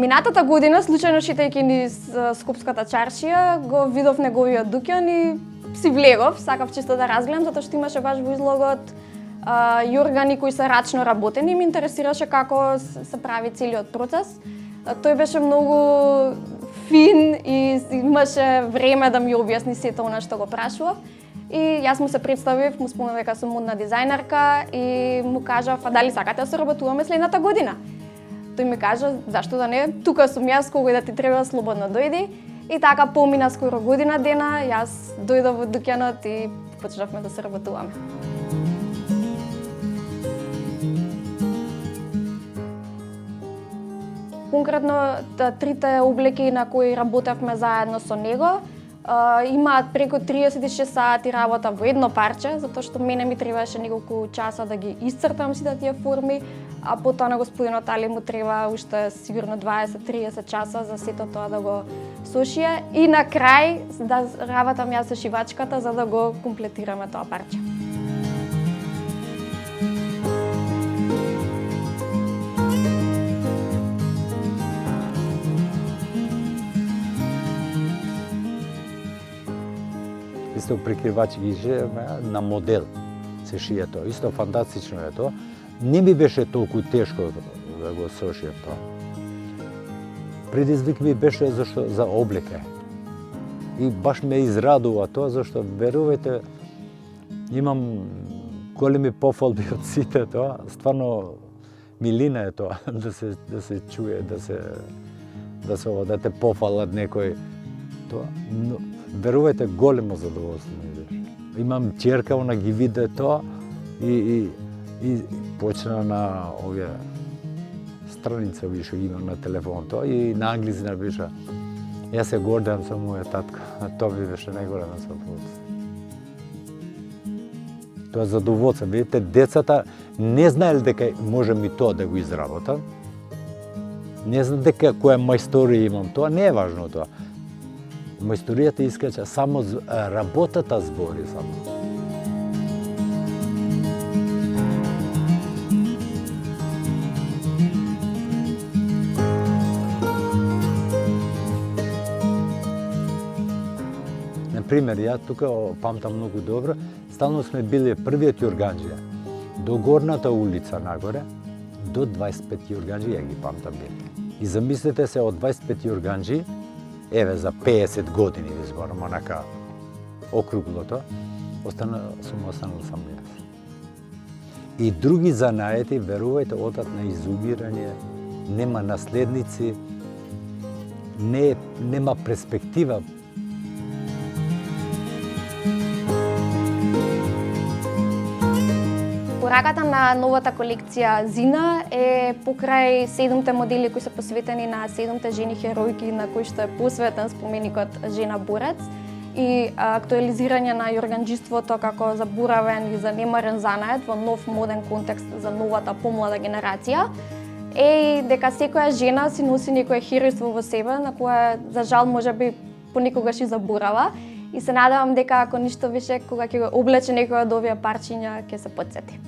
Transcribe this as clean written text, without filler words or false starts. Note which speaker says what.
Speaker 1: Минатата година, случајно шетајќи низ Скопската чаршија, го видов неговиот дуќан и си влегов, сакав чисто да разгледам, затоа што имаше баш во излогот јоргани кои се рачно работени и ме интересираше како се прави целиот процес. Тој беше многу фин и имаше време да ми објасни сето она што го прашував. И јас му се представив, му спомнав дека сум модна дизајнерка и му кажав, а дали сакате да соработуваме следната година? Тој ми кажа, зашто да не, тука сум јас, кога да ти треба слободно дојди. И така помина скоро година дена, јас дојдов во дуќанот и почнавме да соработуваме. Конкретно, трите облеки на кои работевме заедно со него, имаат преку 36 сати работа во едно парче, затоа што мене ми требаше неколку часа да ги исцртам сите тие форми, а потоа на господинот Али му треба уште сигурно 20-30 часа за сето тоа да го сошие и на крај да работам јас со шивачката за да го комплетираме тоа парче.
Speaker 2: Исто прикривачи ги шиеме на модел се шие тоа. Исто фантастично е тоа. Не ми беше толку тешко да го сошием тоа. Предизвик ми беше зашто за облека. И баш ме израдува тоа зашто верувајте имам големи пофалби од сите тоа. Стварно милина е тоа да се чуе, да се одете пофалат некој тоа. Но, верувајте, големо задоволство ми беше. Имам ќерка, она ги виде тоа и почна на овие страница што имам на телефон тоа и на англиски напиша. Јас се гордам со мојот татко, а тоа ми беше најголема задоволство. Тоа е задоволство. Видите, децата не знаеле дека можам и тоа да го изработам. Не знаат дека која мајсторија имам, тоа не е важно тоа. Мајсторијата искача само работата збори само. Например, ја тука памтам многу добро, стално сме били првиот јорганџија. До горната улица нагоре, до 25 јорганџи, ја ги памтам били. И замислете се од 25 јорганџи, еве за 50 години ви зборам, онака округлото, сум останал сам јас. И други занаети, верувајте, одат на изумирање, нема наследници, нема перспектива.
Speaker 1: Пораката на новата колекција Зина е покрај 7 модели кои се посветени на 7 жени херојки на кои што е посветен споменикот Жена борец и актуализирање на јорганџиството како заборавен и занемарен занает во нов моден контекст за новата помлада генерација. Е дека секоја жена си носи некое херојство во себе на кое за жал можеби понекогаш и заборава. И се надевам дека ако ништо више, кога ќе го облече некој од овие парчиња, ќе се потсети.